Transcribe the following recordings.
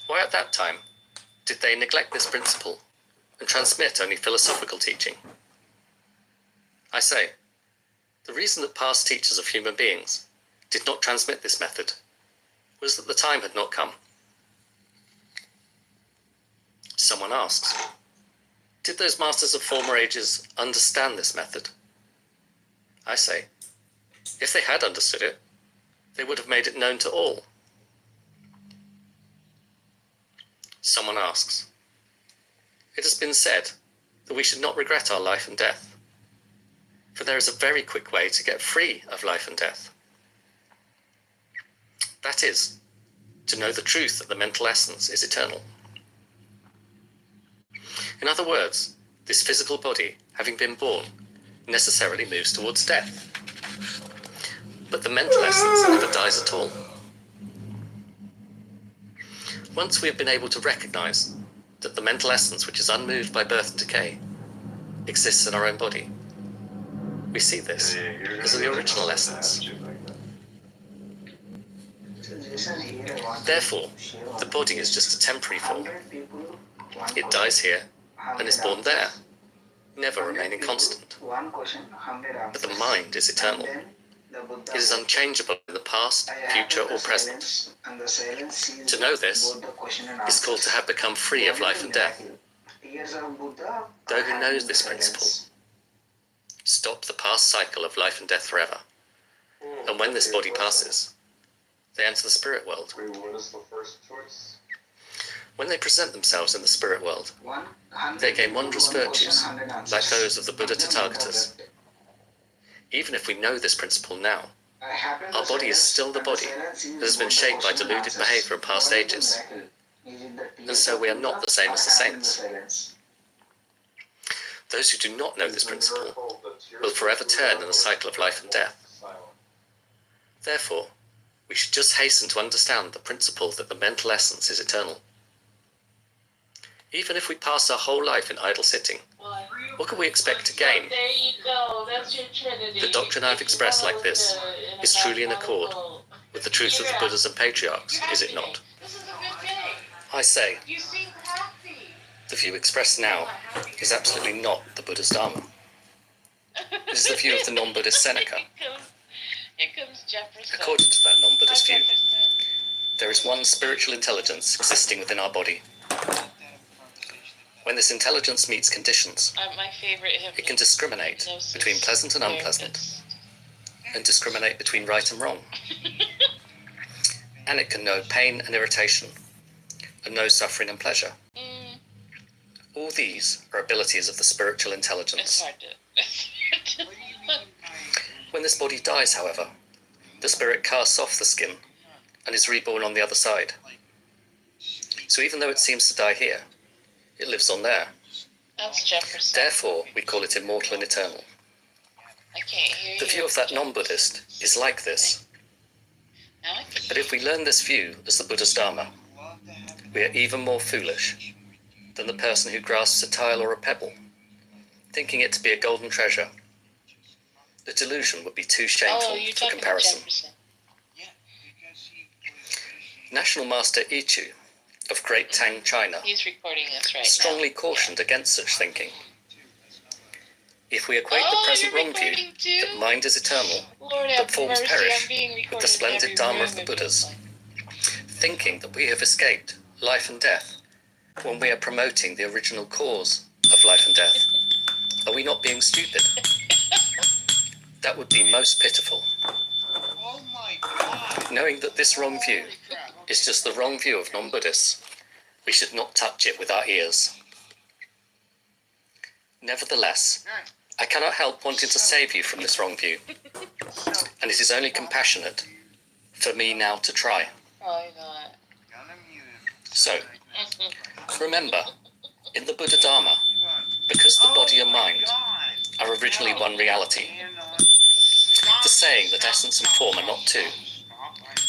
Why at that time did they neglect this principle and transmit only philosophical teaching? I say, the reason that past teachers of human beings did not transmit this method was that the time had not come. Someone asks, did those masters of former ages understand this method? I say, if they had understood it, they would have made it known to all. Someone asks, it has been said that we should not regret our life and death, for there is a very quick way to get free of life and death. That is, to know the truth that the mental essence is eternal. In other words, this physical body, having been born, necessarily moves towards death. But the mental essence never dies at all. Once we have been able to recognize that the mental essence, which is unmoved by birth and decay, exists in our own body, we see this as the original essence. Therefore, the body is just a temporary form. It dies here and is born there, never remaining constant. But the mind is eternal. It is unchangeable in the past, future, or present. To know this is called to have become free of life and death. Though who knows this principle, stop the past cycle of life and death forever. And when this body passes, they enter the spirit world. When they present themselves in the spirit world, they gain wondrous virtues, like those of the Buddha Tathagatas. Even if we know this principle now, our body is still the body that has been shaped by deluded behavior in past ages, and so we are not the same as the saints. Those who do not know this principle will forever turn in the cycle of life and death. Therefore, we should just hasten to understand the principle that the mental essence is eternal. Even if we pass our whole life in idle sitting, what can we expect to gain? There you go. That's your Trinity. The doctrine I've expressed like this is truly in accord with the truth of the Buddhas and patriarchs, is it not? This is a good day. I say, You seem happy. the view expressed now is absolutely not the Buddha's Dharma. It is the view of the non-Buddhist Seneca. Here comes Jefferson. According to that non-Buddhist view, Jefferson. there is one spiritual intelligence existing within our body. When this intelligence meets conditions, My favorite it can discriminate between pleasant and unpleasant, and discriminate between right and wrong. And it can know pain and irritation, and know suffering and pleasure. All these are abilities of the spiritual It's intelligence. hard to... When this body dies, however, the spirit casts off the skin and is reborn on the other side. So even though it seems to die here, it lives on there. That's Jefferson. Therefore, we call it immortal and eternal. I can't hear you. The view of that non-Buddhist is like this. Now I can But if we learn this view as the Buddha's Dharma, we are even more foolish than the person who grasps a tile or a pebble, thinking it to be a golden treasure. The delusion would be too shameful you're for talking comparison. about Jefferson. National Master Ichu of Great Tang, China, He's recording this right strongly now. cautioned against such thinking. If we equate the present you're wrong view recording too? that mind is eternal, Lord but have forms mercy, perish I'm being with recorded the in splendid every Dharma room of the it Buddhas, feels like. thinking that we have escaped life and death when we are promoting the original cause of life and death, are we not being stupid? That would be most pitiful. Oh my God. Knowing that this wrong view is just the wrong view of non-Buddhists, we should not touch it with our ears. Nevertheless, I cannot help wanting to save you from this wrong view, and it is only compassionate for me now to try. Probably not. So, remember, in the Buddha Dharma, because the body and mind are originally one reality, the saying that essence and form are not two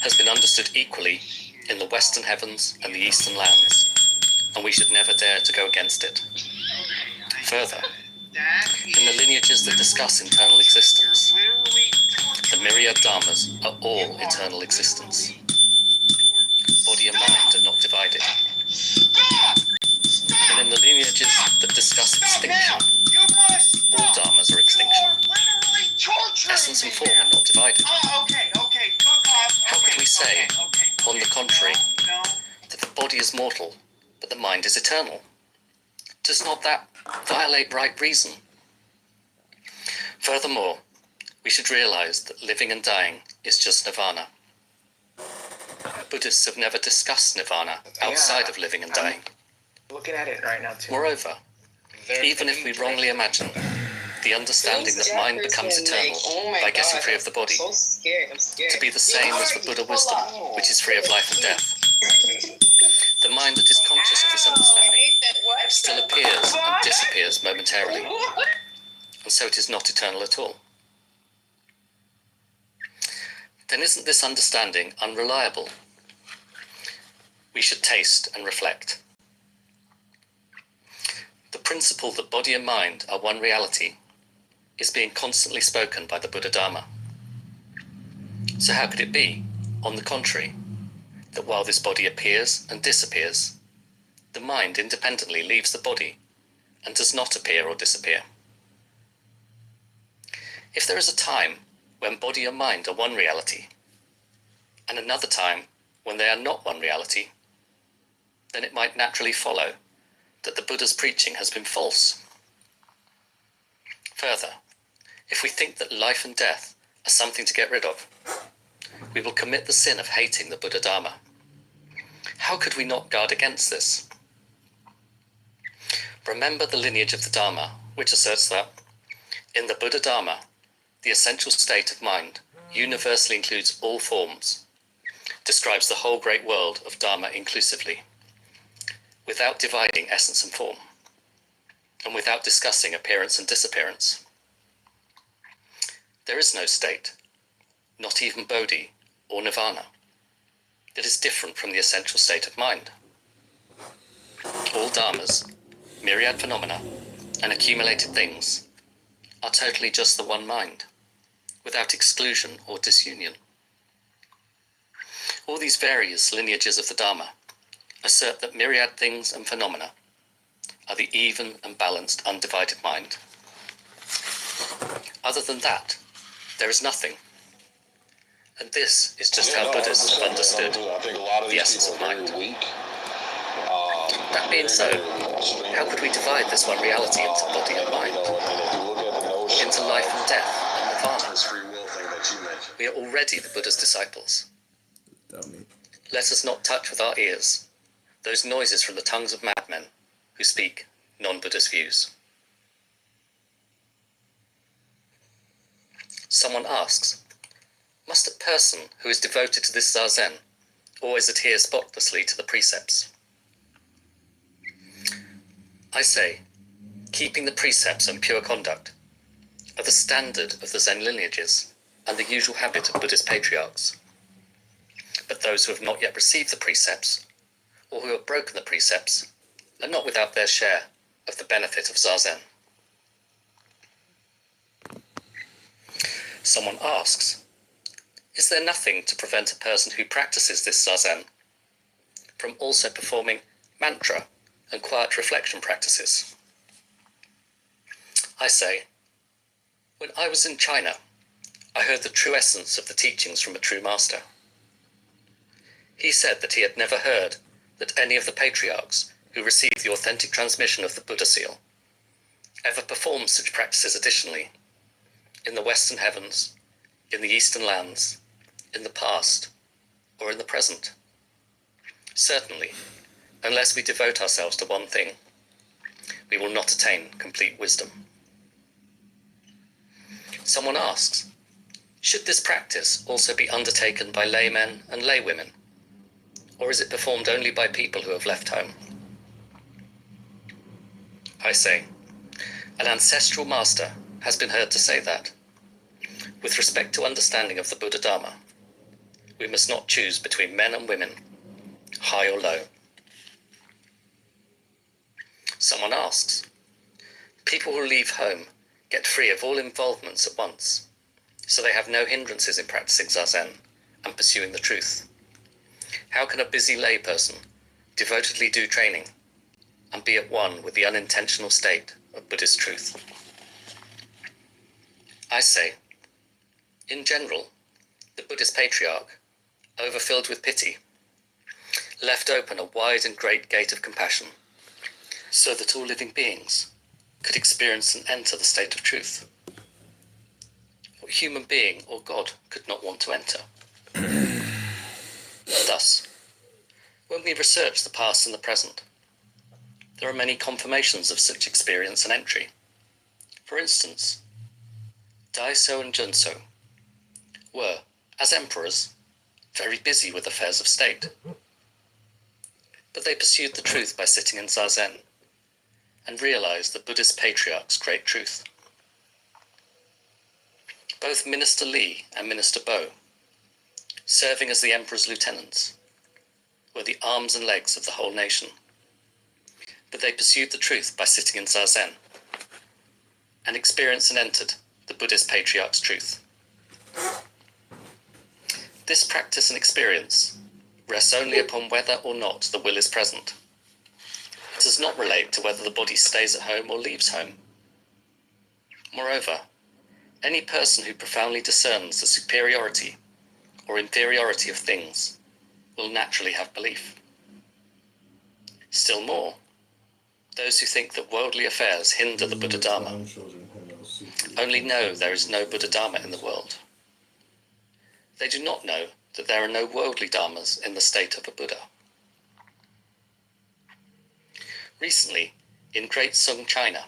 has been understood equally in the Western heavens and the Eastern lands, and we should never dare to go against it. Further, in the lineages that discuss internal existence, the myriad dharmas are all eternal existence. Body and mind are not divided. extinction. You must All stop. dharmas are extinction. You are literally torturing Essence and me form now. are not divided. Oh, okay, fuck off. How could we say, on the contrary, No. that the body is mortal, but the mind is eternal? Does not that violate right reason? Furthermore, we should realize that living and dying is just nirvana. Buddhists have never discussed nirvana outside of living and dying. Looking at it right now too. Moreover, even if we wrongly imagine the understanding that mind becomes eternal by getting free of the body So scared. I'm scared. to be the same as the Buddha wisdom, which is free of life and death, the mind that is conscious of this understanding still appears and disappears momentarily, and so it is not eternal at all. Then isn't this understanding unreliable? We should taste and reflect. The principle that body and mind are one reality is being constantly spoken by the Buddha Dharma. So how could it be, on the contrary, that while this body appears and disappears, the mind independently leaves the body and does not appear or disappear? If there is a time when body and mind are one reality, and another time when they are not one reality, then it might naturally follow that the Buddha's preaching has been false. Further, if we think that life and death are something to get rid of, we will commit the sin of hating the Buddha Dharma. How could we not guard against this? Remember the lineage of the Dharma, which asserts that, in the Buddha Dharma, the essential state of mind universally includes all forms, describes the whole great world of Dharma inclusively, without dividing essence and form, and without discussing appearance and disappearance. There is no state, not even Bodhi or Nirvana, that is different from the essential state of mind. All dharmas, myriad phenomena, and accumulated things are totally just the one mind, without exclusion or disunion. All these various lineages of the Dharma assert that myriad things and phenomena are the even and balanced undivided mind. Other than that, there is nothing. And this is just how Buddhists have understood the essence of mind. That being so, how could we divide this one reality into body and mind, into life and death and nirvana? We are already the Buddha's disciples. Let us not touch with our ears those noises from the tongues of madmen who speak non-Buddhist views. Someone asks, must a person who is devoted to this zazen always adhere spotlessly to the precepts? I say, keeping the precepts and pure conduct are the standard of the Zen lineages and the usual habit of Buddhist patriarchs. But those who have not yet received the precepts, or who have broken the precepts, are not without their share of the benefit of zazen. Someone asks, is there nothing to prevent a person who practices this zazen from also performing mantra and quiet reflection practices? I say, when I was in China, I heard the true essence of the teachings from a true master. He said that he had never heard that any of the patriarchs who received the authentic transmission of the Buddha seal ever performed such practices additionally, in the Western heavens, in the Eastern lands, in the past, or in the present. Certainly, unless we devote ourselves to one thing, we will not attain complete wisdom. Someone asks, should this practice also be undertaken by laymen and laywomen, or is it performed only by people who have left home? I say, an ancestral master has been heard to say that, with respect to understanding of the Buddha Dharma, we must not choose between men and women, high or low. Someone asks, people who leave home get free of all involvements at once, so they have no hindrances in practicing zazen and pursuing the truth. How can a busy layperson devotedly do training and be at one with the unintentional state of Buddhist truth. I say, in general, the Buddhist patriarch, overfilled with pity, left open a wide and great gate of compassion, so that all living beings could experience and enter the state of truth. What human being or God could not want to enter. Thus, when we research the past and the present, there are many confirmations of such experience and entry. For instance, Daiso and Junso were, as emperors, very busy with affairs of state. But they pursued the truth by sitting in Zazen and realized the Buddhist patriarch's great truth. Both Minister Li and Minister Bo, serving as the emperor's lieutenants, were the arms and legs of the whole nation. But they pursued the truth by sitting in Zazen and experienced and entered the Buddhist patriarch's truth. This practice and experience rests only upon whether or not the will is present. It does not relate to whether the body stays at home or leaves home. Moreover, any person who profoundly discerns the superiority or inferiority of things will naturally have belief. Still more, those who think that worldly affairs hinder the Buddha Dharma only know there is no Buddha Dharma in the world. They do not know that there are no worldly dharmas in the state of a Buddha. Recently, in Great Sung, China,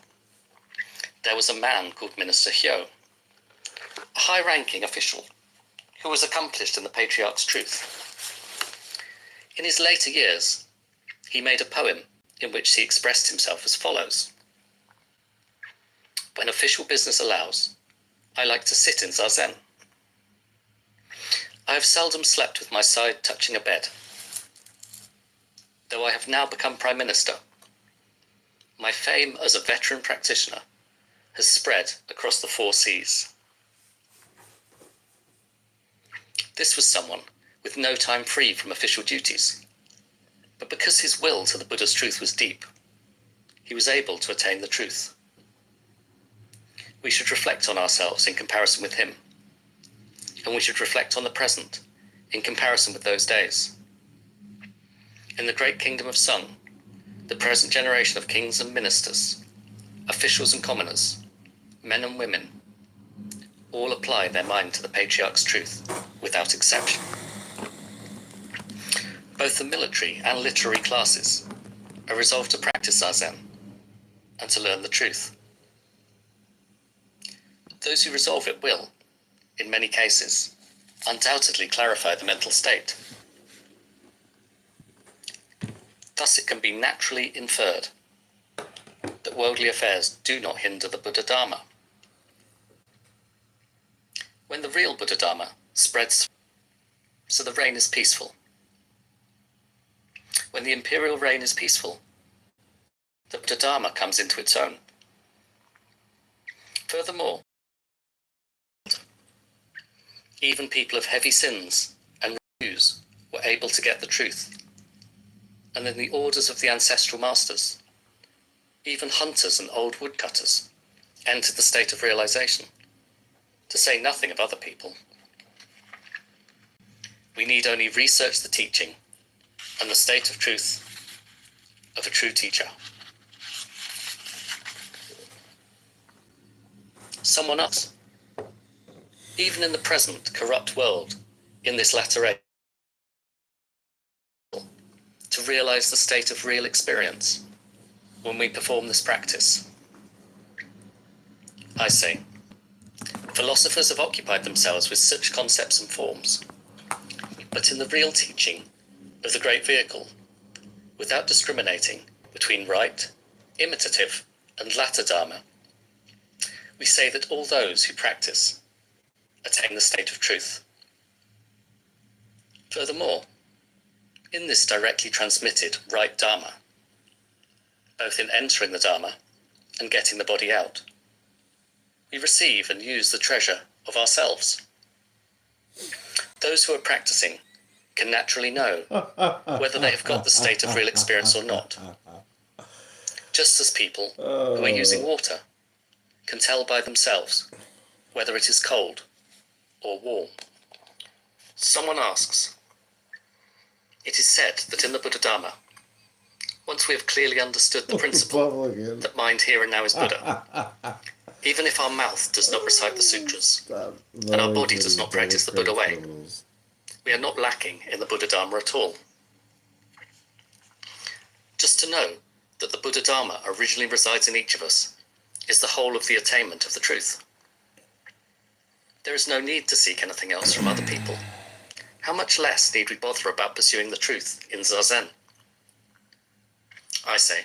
there was a man called Minister Hyo, a high-ranking official who was accomplished in the patriarch's truth. In his later years, he made a poem in which he expressed himself as follows: "When official business allows, I like to sit in Zazen. I have seldom slept with my side touching a bed. Though I have now become Prime Minister, my fame as a veteran practitioner has spread across the 4 seas." This was someone with no time free from official duties, but because his will to the Buddha's truth was deep, he was able to attain the truth. We should reflect on ourselves in comparison with him, and we should reflect on the present in comparison with those days. In the great kingdom of Sung, the present generation of kings and ministers, officials and commoners, men and women, all apply their mind to the patriarch's truth without exception. Both the military and literary classes are resolved to practice Zazen and to learn the truth. Those who resolve it will, in many cases, undoubtedly clarify the mental state. Thus it can be naturally inferred that worldly affairs do not hinder the Buddha Dharma. When the real Buddha Dharma spreads, so the reign is peaceful. When the imperial reign is peaceful, the Buddha Dharma comes into its own. Furthermore, even people of heavy sins and views were able to get the truth. And in the orders of the ancestral masters, even hunters and old woodcutters entered the state of realization, to say nothing of other people. We need only research the teaching and the state of truth of a true teacher. Someone else, even in the present corrupt world, in this latter age, to realize the state of real experience when we perform this practice. I say, philosophers have occupied themselves with such concepts and forms, but in the real teaching of the great vehicle, without discriminating between right, imitative, and latter Dharma, we say that all those who practice attain the state of truth. Furthermore, in this directly transmitted right Dharma, both in entering the Dharma and getting the body out, we receive and use the treasure of ourselves. Those who are practicing can naturally know whether they have got the state of real experience or not. Just as people who are using water can tell by themselves whether it is cold or warm. Someone asks, it is said that in the Buddha Dharma, once we have clearly understood the principle that mind here and now is Buddha, even if our mouth does not recite the sutras and our body does not practice the Buddha way, we are not lacking in the Buddha Dharma at all. Just to know that the Buddha Dharma originally resides in each of us is the whole of the attainment of the truth. There is no need to seek anything else from other people. How much less need we bother about pursuing the truth in Zazen? I say,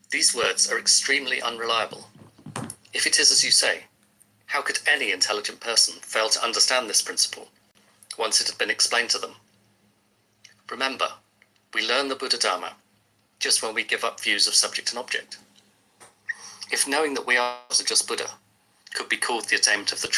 these words are extremely unreliable. If it is as you say, how could any intelligent person fail to understand this principle once it had been explained to them? Remember, we learn the Buddha Dharma just when we give up views of subject and object. If knowing that we are just Buddha could be called the attainment of the